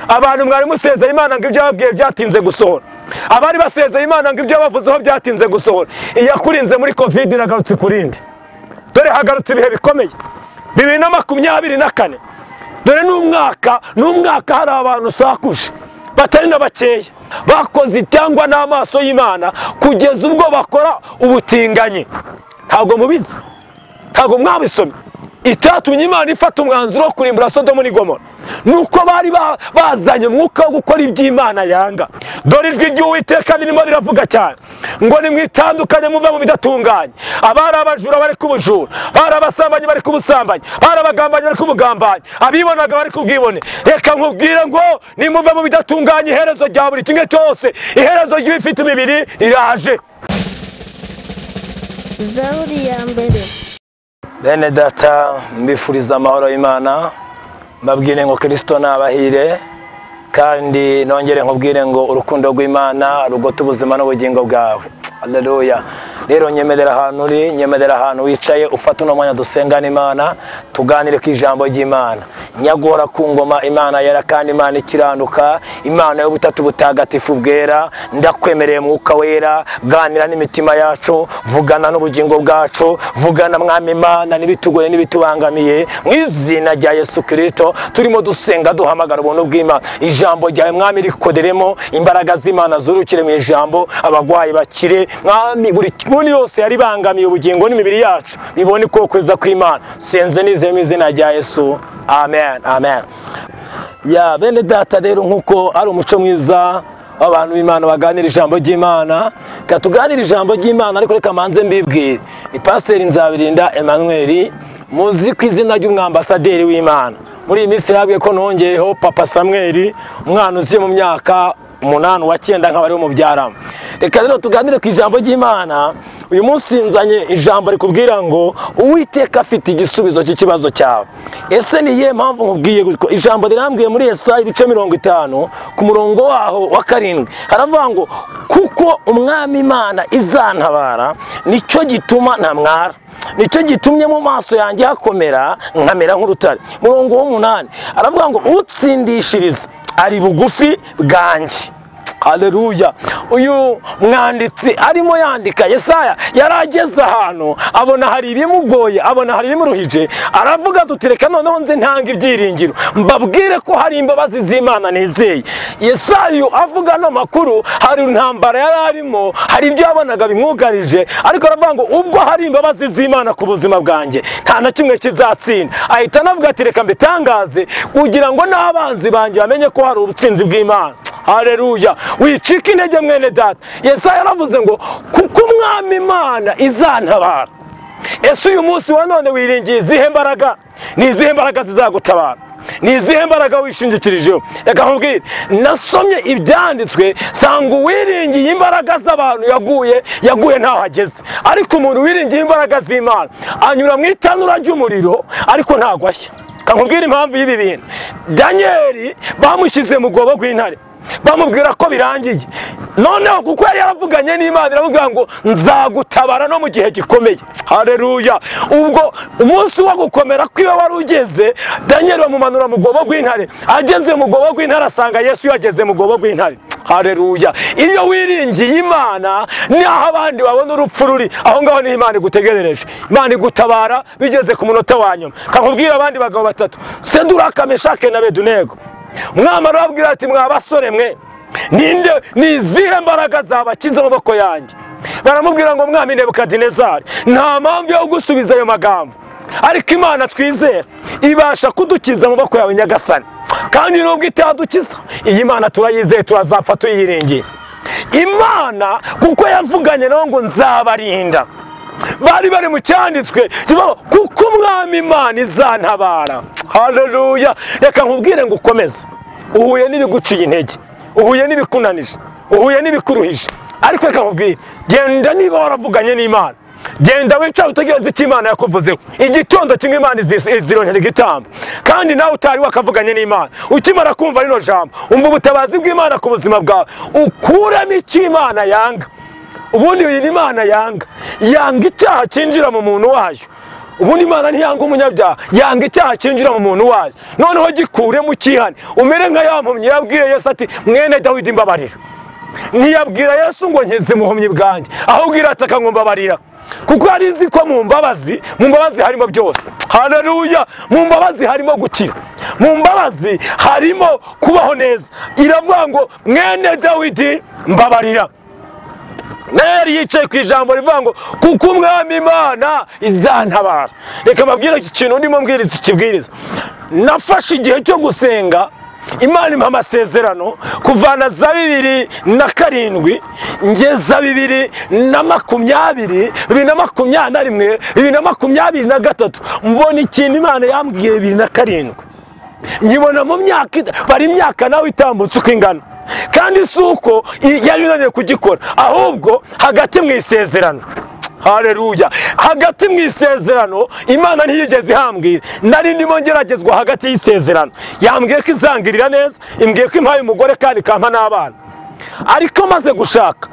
abantu mwari musezeye Imana ngo ibyo babwiye byatinze gusohora, abari basezeye Imana ngo ibyo bavuzeho byatinze gusohora. Iyakurinze muri covid iragarutse kurinde. Dore hagarutse ibihe bikomeye 2024. Dore n'umwaka hari abantu sakuje batari n'abakeya bakoze cyangwa n'amaso y'Imana kugeza ubwo bakora ubutinganyi. Ntabwo mubizi, ntabwo mwabisomye. Itatumye Imana ifata umwanzuro wo kurimbura Sodomu n'Igomora nuko bari bazanye umwuka wo gukora iby'Imana yanga. Dore ijwi ry'Uwiteka ririmo riravuga cyane ngo nimwitandukanye muve mu bidatunganye. Abari abajura bari kubujura, bari abasambanyi bari kubusambanyi, bari abagambanyi bari kubugambanyi, abibonaga bari kubwibone. Reka nkubwire ngo nimuve mu bidatunganye, iherezo rya buri kimwe cyose, iherezo ry'ibifite imibiri riraje. Zaburi ya mbere. Bene data, mbifuriza amahoro y'Imana, mbabwire ngo Kristo nabahire, kandi nongere nkubwire ngo urukundo rw'Imana rugota ubuzima n'ubugingo bwawe. Haleluya. Rero nyemerera ahantu uri, nyemerera ahantu wicaye, ufata uno mwanya dusengana Imana, tuganire ku ijambo ry'Imana. Nyagora ku ngoma Imana yera kandi Imana ikiranuka, Imana y'ubutatu butagatifu bwera. Ndakwemereye Mwuka wera, ganira n'imitima yacu, vugana n'ubugingo bwacu, vugana Mwami Imana n'ibitugoye n'ibitubangamiye, mu izina rya Yesu Kristo. Turimo dusenga duhamagara ubuntu bw'Imana. Ijambo ryawe Mwami rikoderemo, imbaraga z'Imana zurukire mu ijambo, abagwayi bakire. Mwami buri kuni yose yari bangamiye ubugingo n'imibiri yacu bibone ko kweza kw'Imana. Senze nizeye mu izina rya Yesu. Amen, amen. Ya bene data, rero nkuko ari umuco mwiza abantu b'Imana baganira ijambo ry'Imana, katuganira ijambo ry'Imana. Ariko reka manze mbibwire, ni Pasteur Nzabirinda Emmanuel, muzi ku izina ry'umwambasaderi w'Imana. Muri iyi minsi nabwiye ko nongeyeho Papa Samuel, umwana uzi mu myaka 8 wa 9 nk'abari mu byaramo. Reka rero tuganire ku ijambo ry'Imana. Uyu munsi nzanye ijambo rikubwira ngo Uwiteka afite igisubizo cy'ikibazo cyawe. Ese ni iyihe mpamvu nkubwiye gutyo? Ijambo rirambwiye muri Yesaya ibice 50 ku murongo waho wa 7 haravuga ngo kuko umwami Imana izantabara, nicyo gituma ntamwara, nicyo gitumye mu maso yanjye hakomera nkamera nk'urutare. Murongo wa 8 aravuga ngo utsindishiriza ari bugufi bwanjye. Haleluya. Uyu mwanditsi arimo yandika Yesaya yarageze ahantu abona hari ibimugoye, abona hari ibimuruhije, aravuga tutireka noneho nze ntanga ibyiringiro, mbabwire ko hari imbabazi z'Imana nizeye. Yesaya avuga no makuru, hari intambara yararimo, hari ibyo yabonaga bimwugarije, ariko aravuga ngo ubwo hari imbabazi z'Imana ku buzima bwanjye nta na kimwe kizatsinda. Ahita anavuga ati reka mbitangaze kugira ngo n'abanzi banjye bamenye ko hari ubutsinzi bw'Imana. Haleluya. Wicika intege mwene data. Yesaya yaravuze ngo kuko umwami Imana izantabara. Ese uyu munsi wa none wiringiye izihe mbaraga? Ni izihe mbaraga zizagutabara? Ni izihe mbaraga wishingikirijeho? Reka nkubwire, nasomye ibyanditswe sanga uwiringiye imbaraga z'abantu yaguye ntaho ageze. Ariko umuntu wiringiye imbaraga z'Imana anyura mu itanura ry'umuriro ariko ntagwa ashya. Nkubwire impamvu y'ibi bintu. Daniel bamushyize mu rwobo rw'intare, bamubwira ko birangiye. Noneho kuko yari yaravuganye n'Imana iravuga ngo nzagutabara no mu gihe gikomeye. Haleluya. Ubwo umunsi wo gukomera kwiwe wari ugeze, Daniel bamumanura mu rwobo rw'intare. Ageze mu rwobo rw'intare asanga Yesu yageze mu rwobo rw'intare. Haleluya. Iyo wiringiye Imana naho abandi babona urupfu ruri, aho ngaho ni Imana igutegerereje. Imana igutabara bigeze ku munota wa nyuma. Kakubwira abandi bagabo batatu, Seduraka, Meshake na Abedunego. Umwami arababwira ati mwa basore mwe, ninde nizihe mbaraga zabakiza amaboko yanjye? Baramubwira ngo mwami Nebukadinezari, nta mpamvu yo gusubiza ayo magambo, ariko Imana twizera ibasha kudukiza amaboko yawe nyagasani. Kandi nubwo itadukiza, iyi Mana turayizeye, turazapfa tuyiringiye. Imana kuko yavuganye nawe ngo nzabarinda, bari mu cyanditswe kuko umwami Imana izantabara. Haleluya. Reka nkubwire ngo ukomeze. Uhuye n'ibiguciye intege, uhuye n'ibikunanije, uhuye n'ibikuruhije, ariko reka nkubwire, genda niba waravuganye n'Imana, genda wicara utegereze icyo Imana yakuvuzeho. Igitondo kimwe Imana izirongera igitambo, kandi nawe utari wakavuganye n'Imana ukimara kumva rino jambo, umva ubutabazi bw'Imana ku buzima bwawe, ukuremo icyo Imana yanga. Ubundi iyi Imana yanga icyaha cyinjira mu muntu wayo. ubundi Imana ntiyanga umunyabyaha, yanga icyaha cyinjira mu muntu wayo, noneho gikure mu cyihane umere nka ya mpumyi yabwiye Yesu ati mwene Dawidi mbabarira. Ntiyabwira Yesu ngo nkize muhumyi bwanjye, ahubwo irataka ngo mbabarira, kuko yari izi ko mu mbabazi harimo byose. Haleluya! Mu mbabazi harimo gukira, mu mbabazi harimo kubaho neza. Iravuga ngo mwene Dawidi mbabarira. Neri yicaye ku ijambo rivuga ngo kuko umwami Imana izantabara. Reka mbabwire iki kintu ndimo mbwiriza ikibwiriza. Nafashe igihe cyo gusenga, Imana impa amasezerano kuvana za 2007 ngeza 2020, 2021, 2023, mbona ikintu Imana yambwiye 2007. Nyibona mu myaka bari imyaka nawe itambutse uko ingana, kandi suko yari inaniye kugikora, ahubwo hagati mu isezerano. Haleluya! Hagati mu isezerano Imana ntiyigeze ihambwira, nari ndimo ngeragezwa hagati y'isezerano. Yambwiye ko izangirira neza, imbwiye ko impaye umugore kandi ikampa n'abana, ariko maze gushaka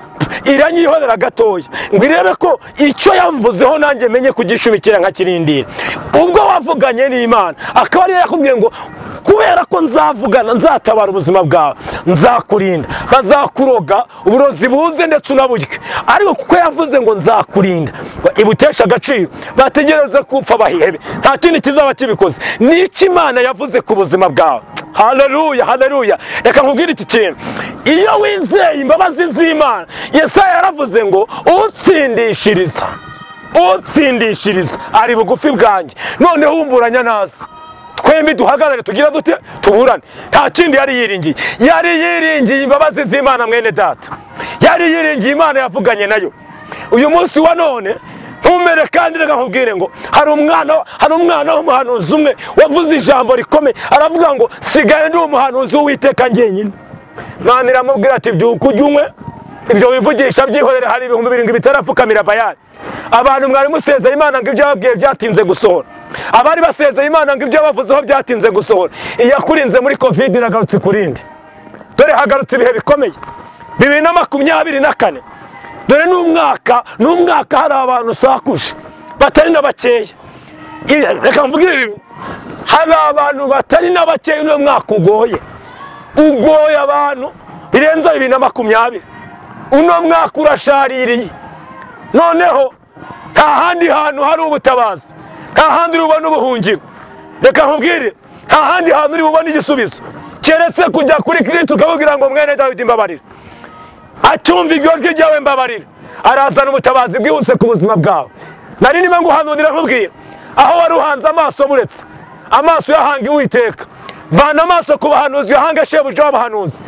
iranyihorera gatoya ngo irebe ko icyo yamvuzeho nanjye menye kugishumikira nkakirindira. Ubwo wavuganye n'Imana akaba ari yakubwiye ngo kubera ko nzavugana nzatabara ubuzima bwawe, nzakurinda, bazakuroga uburozi buze ndetse unaburye, ariko kuko yavuze ngo nzakurinda ibutesha agaciro, bategereze kupfa bahebe, nta kindi kizaba kibikoze. N'iki Imana yavuze ku buzima bwawe. Haleluya, haleluya! Reka nkubwire iki kintu, iyo wizeye imbabazi z'Imana, Yesaya yaravuze ngo utsindishiriza ari bugufi bwanjye, noneho wumburanya naza twembi duhagarare tugira dute tuburane. Nta kindi yari yiringiye, yari yiringiye imbabazi z'Imana. Mwene data, yari yiringiye Imana yavuganye nayo. Uyu munsi wa none ntumere, kandi reka nkubwire ngo hari umwana w'umuhanuzi umwe wavuze ijambo rikomeye, aravuga ngo sigaye ndi umuhanuzi w'Uwiteka njyenyine. Imana iramubwira ati byuka ujye unywe, ibyo wivugisha byihorere, hari 7,000 bitarapfukamira Bayali. Abantu mwari musezeye Imana ngo ibyo babwiye byatinze gusohora, abari basezeye Imana ngo ibyo bavuzeho byatinze gusohora. Iyakurinze muri Covid iragarutse kurinde, dore hagarutse ibihe bikomeye 2024. Dore n'umwaka hari abantu usakuje batari na bakeya. Reka mvuge, hari abantu batari na bakeya uno mwaka ugoye abantu birenza 2020. Uno mwaka urashaririye, noneho nta handi hantu hari ubutabazi, nta handi ubona ubuhungiro. Reka nkubwire, nta handi hantu uri bubona igisubizo keretse kujya kuri Kristo ukabubwira ngo mwene Dawidi mbabarira. Acyumva ijwi ryawe mbabarira, arazana ubutabazi bwihuse ku buzima bwawe. Nari ndimo nguhanurira nkubwira, aho wari uhanze amaso buretse amaso yahanga Uwiteka, vana amaso ku bahanuzi yahanga shebuja w'abahanuzi,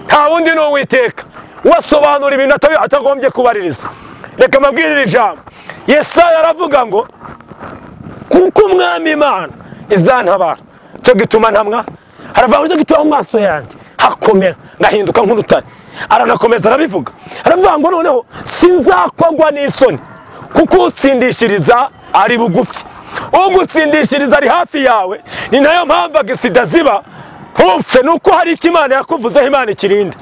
nta wundi ni Uwiteka wasobanura ibintu atagombye kubaririza. Reka mbabwire ijambo, Yesaya aravuga ngo kuko umwami Imana izantabara, cyo gituma ntamwa. Aravuga ngo cyo gituma mu maso yanjye hakomera ngahinduka nk'urutare. Aranakomeza arabivuga, aravuga ngo noneho sinzakogwa n'isoni, kuko utsindishiriza ari bugufi. Ugutsindishiriza ari hafi yawe, ni nayo mpamvu agisida ziba ntupfe, nuko hari icyo Imana yakuvuzeho, Imana ikirinda.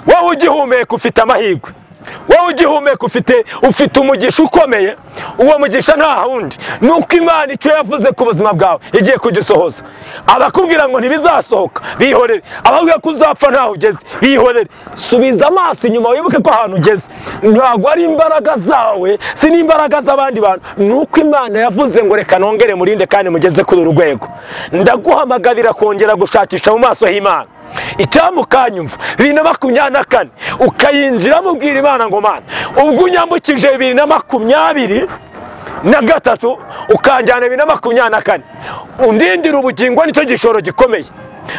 Wowe ugihumeka ufite amahirwe, wowe ugihumeka ufite umugisha ukomeye. Uwo mugisha nta wundi, nuko Imana icyo yavuze ku buzima bwawe igiye kugisohoza. Abakubwira ngo ntibizasohoka bihorere, ababwira ko uzapfa ntaho ugeze bihorere. Subiza amaso inyuma wibuke ko ahantu ugeze ntabwo ari imbaraga zawe, si n'imbaraga z'abandi bantu, nuko Imana yavuze ngo reka nongere murinde kandi mugeze kuri uru rwego. Ndaguhamagarira kongera gushakisha mu maso y'Imana. Icyamukanyumva 2024 ukayinjira mubwira Imana ngo Mana, ubwo unyambukije 2023 ukanjyana 2024, undindira ubugingo, nicyo gishoro gikomeye.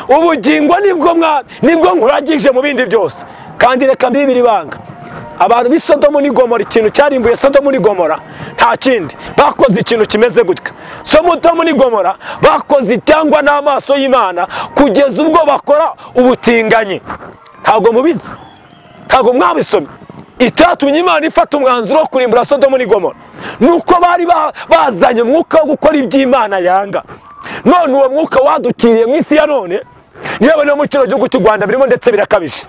Ubugingo nibwo nkuragije mu bindi byose. Kandi reka mbibiri banga, abantu b'i Sodomu n'i Gomora, ikintu cyarimbuye Sodomu n'i Gomora nta kindi, bakoze ikintu kimeze gutya. Sodomu n'i Gomora bakoze icyangwa n'amaso y'Imana kugeza ubwo bakora ubutinganyi. Ntabwo mubizi, ntabwo mwabisomye. Itatumye Imana ifata umwanzuro wo kurimbura Sodomu n'i Gomora nuko bari bazanye umwuka wo gukora iby'Imana yanga. None uwo mwuka wadukiriye mu isi ya none, niyo no mu kino gihugu cy'u Rwanda birimo ndetse birakabije.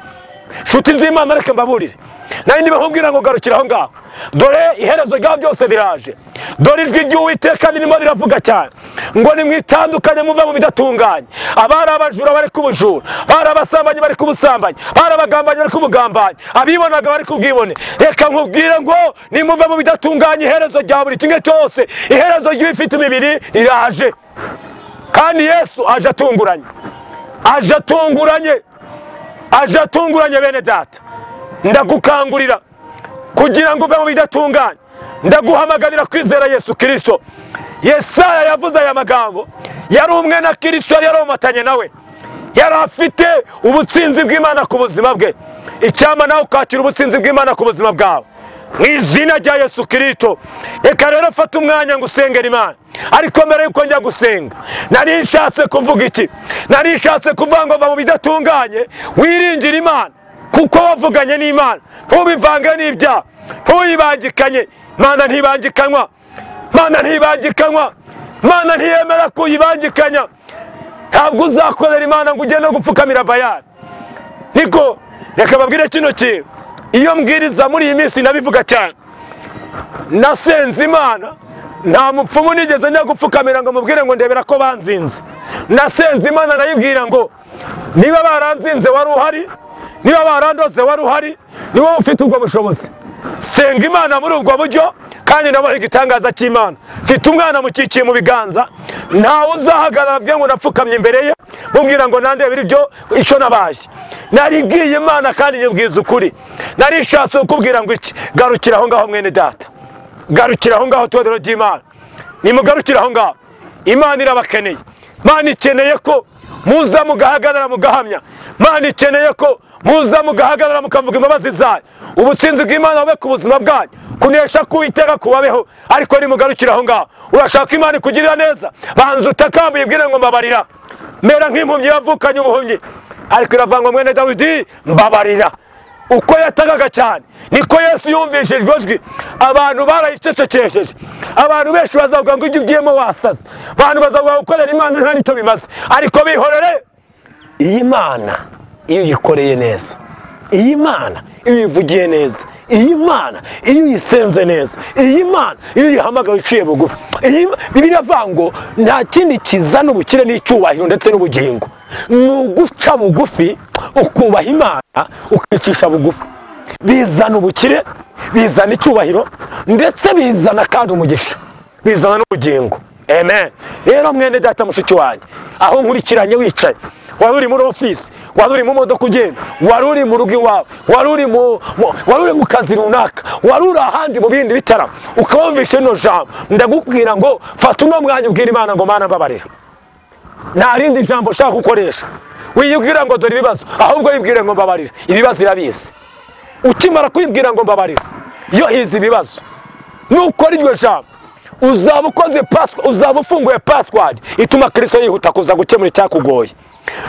Nshuti z'Imana, reka mbaburire, nari ndimo nkubwira ngo garukira aho ngaho, dore iherezo rya byose riraje, dore ijwi ry'Uwiteka ririmo riravuga cyane ngo nimwitandukanye muve mu bidatunganye. Abari abajura bari kubujura, bari abasambanyi bari kubusambanyi, bari abagambanyi bari kubugambanyi, abibonaga bari kubwibone. Reka nkubwire ngo nimuve mu bidatunganye, iherezo rya buri kimwe cyose, iherezo ry'ibifite imibiri riraje. Kandi Yesu aje atunguranye, aje atunguranye, aje atunguranye. Bene data, ndagukangurira kugira ngo uve mu bidatunganye, ndaguhamagarira kwizera Yesu Kristo. Yesaya yavuze aya magambo, yari umwe na Kristo, yari aromatanye nawe, yari afite ubutsinzi bw'Imana ku buzima bwe. Icyama nawe ukakira ubutsinzi bw'Imana ku buzima bwawe mu izina rya Yesu Kristo. Reka rero fata umwanya ngo usengere Imana. Ariko mbere yuko njya gusenga, nari nshatse kuvuga iki? Nari nshatse kuvuga ngo va mu bidatunganye, wiringire Imana, kuko wavuganye n'Imana. Ntubivange n'ibyaha, ntuyibangikanye. Imana ntibangikanywa, Imana ntibangikanywa, Imana ntiyemera kuyibangikanya. Ntabwo uzakorera Imana ngo ugende gupfukamira Bayali. Niko reka babwire kino kintu, iyo mbwiriza muri iyi minsi nabivuga cyane, nasenze Imana, nta mupfumu nigeze njya gupfukamira ngo mubwire ngo ndebera ko banzinze. Nasenze Imana ndayibwira ngo niba baranzinze wari uhari, niba barandoze wari uhari, ni wowe ufite ubwo bushobozi. Senga Imana muri ubwo buryo, kandi nabaho igitangaza cy'Imana. Mfite umwana mukikiye mu biganza, ntawe uzahagarara avuge ngo napfukamye imbere ye mubwira ngo nandebera ibyo icyo nabaye. Naribwiye Imana kandi nyibwiza ukuri. Nari nshatse kukubwira ngo iki? Garukira aho ngaho mwene data, garukira aho ngaho torero ry'Imana, nimugarukira aho ngaho. Imana irabakeneye, Imana ikeneye ko muza mugahagarara mugahamya, Imana ikeneye ko muza mugahagarara mukavuga imbabazi zayo. Ubutsinzi bw'Imana bube ku buzima bwanyu, kunesha k'Uwiteka kubabeho. Ariko nimugarukira aho ngaho. Urashaka Imana ikugirira neza, banza utakambuye ibwire ngo mbabarira. Mera nk'impumyi yavukanye ubuhumyi, ariko iravuga mwene Dawidi mbabarira. Uko yatagaga cyane niko Yesu yumvishije iryo jwi, abantu barayicecekesheje. Abantu benshi bazavuga ngo ibyo ugiyemo wasaze, abantu bazavuga gukorera Imana nta nicyo bimaze. Ariko bihorere, iyi Mana iyo uyikoreye neza, iyi Mana iyo uyivugiye neza, iyi Mana iyo uyisenze neza, iyi Mana iyo uyihamagaye uciye bugufi, Bibiliya ivuga ngo nta kindi kizana ubukire n'icyubahiro ndetse n'ubugingo, ni uguca bugufi ukubaha Imana, ukicisha bugufi. Bizana ubukire, bizana icyubahiro, ndetse bizana kandi umugisha, bizana n'ubugingo. Amen. Rero mwene data mushiki wanjye, aho nkurikiranye wicaye, wari uri muri ofisi, wari uri mu modoka ugenda, wari uri mu rugo iwawe, wari uri mu kazi runaka, wari uri ahandi mu bindi bitaramo, ukaba wumvishe rino jambo, ndagubwira ngo fata uno mwanya ubwira Imana ngo Mana mbabarira. Nta rindi jambo ushaka gukoresha, wiyibwira ngo dore ibibazo, ahubwo wibwire ngo mbabarira. Ibibazo irabizi. Ukimara kwibwira ngo mbabarira, iyo hizi ibibazo, nukora iryo jambo, uzaba ukoze uzaba ufunguye password ituma Kristo yihuta kuza gukemura icyakugoye.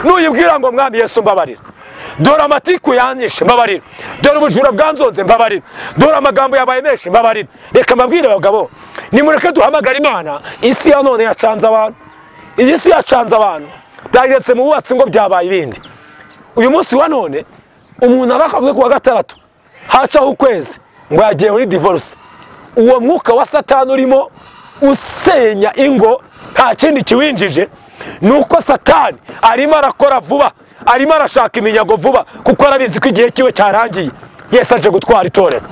Nuyibwira ngo Mwami Yesu mbabarira, dore amatiku yanyishe mbabarira, dore ubujura bwanzonze mbabarira, dore amagambo yabaye menshi mbabarira. Reka mbabwire abagabo, nimureke duhamagara Imana. Isi ya none yacanze abantu, iyi si yacanze abantu, byageze mu bubatsi ngo byabaye ibindi. Uyu munsi wa none umuntu arakavuze ku wa gatandatu hacaho ukwezi ngo yagiye muri divorce. Uwo mwuka wa Satani urimo usenya ingo, nta kindi kiwinjije, nuko Satani arimo arakora vuba, arimo arashaka iminyago vuba, kuko arabizi ko igihe kiwe cyarangiye. Yesu aje gutwara itorero.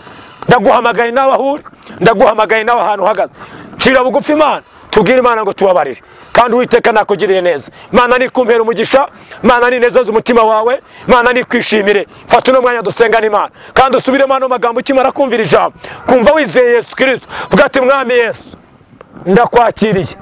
Ndaguhamagaye nawe aho uri, ndaguhamagaye nawe ahantu uhagaze. Cira bugufi Imana, tubwire Imana ngo tubabarire, kandi Uwiteka nakugirire neza. Imana nikumpera umugisha, Imana ninezeza umutima wawe, Imana nikwishimire. Fata uno mwanya dusengane Imana, kandi usubiremo ano magambo ukimara kumvira ijambo, kumva wizeye Yesu Kristo. Vuga ati Mwami Yesu, ndakwakiriye,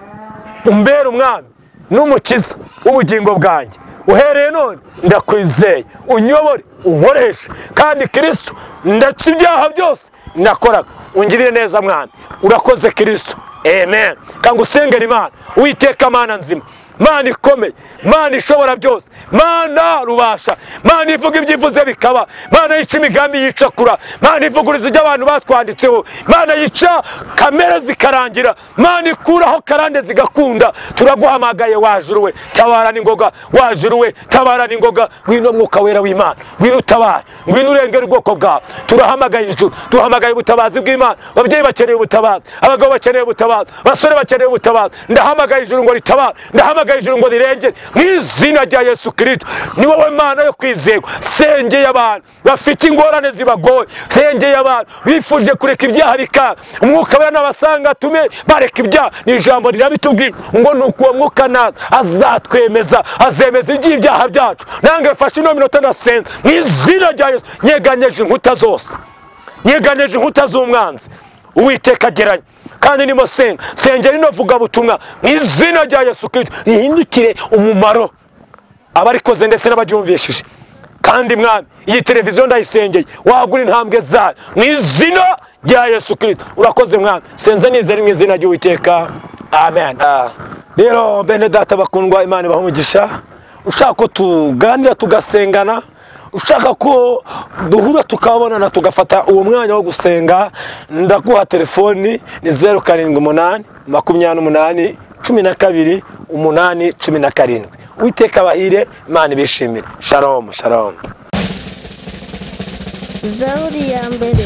umbere umwami n'umukiza w'ubugingo bwanjye. Uhereye none ndakwizeye, unyobore, unkoreshe, kandi Kristo ndaca ibyaha byose nakoraga, ungirire neza Mwami. Urakoze Kristo. Amen. Kandi usengera Imana. Uwiteka Mana nzima, Mana ikomeye, Mana ishobora byose, Mana rubasha, Mana ivuga ibyivuze bikaba, Mana yica imigambi yicakura, Mana ivuguriza ibyo abantu batwanditseho, Mana yica kamere zikarangira, Mana ikuraho karande zigakunda. Turaguhamagaye wajuru we, tabara n'ingoga, wajuru we, tabara n'ingoga. Ngwino mwuka wera w'Imana, ngwino utabare, ngwino urengera ubwoko bwawe. Turahamagaye ijuru, duhamagaye ubutabazi bw'Imana. Ababyeyi bakeneye ubutabazi, abagabo bakeneye ubutabazi, basore bakeneye ubutabazi. Ndahamagaye ijuru ngo ritabare, ndahamagaye ijuru ngo rirengere mu izina rya Yesu Kristo. Ni wowe Mana yo kwizerwa. Sengeye abantu bafite ingorane zibagoye, sengeye abantu bifuje kureka ibyaha bikanga. Umwuka wera nabasanga atume bareka ibyaha. Ni ijambo rirabitubwira ngo nuko uwo mwuka naza azatwemeza, azemeza iby'ibyaha byacu. Nange mfashe ino minota ndasenga mu izina rya Yesu. Nyeganyeje inkuta zose, nyeganyeje inkuta z'umwanzi. Uwiteka ageranye kandi nimo senga, sengera ino vuga butumwa mu izina rya Yesu Kristo rihindukire umumaro abarikoze ndetse n'abaryumvishije. Kandi mwami, iyi televiziyo ndayisengeye, wagura intambwe zayo mu izina rya Yesu Kristo. Urakoze mwami, senza nizera mu izina ry'Uwiteka, amen. Rero bene data bakundwa, Imana ibahe umugisha. Ushaka ko tuganira tugasengana, ushaka ko duhura tukabonana tugafata uwo mwanya wo gusenga, ndaguha telefoni ni 078 28 12 8 17. Uwiteka bahire, Imana ibishimire. Shalom, shalom. Zaburi ya mbere.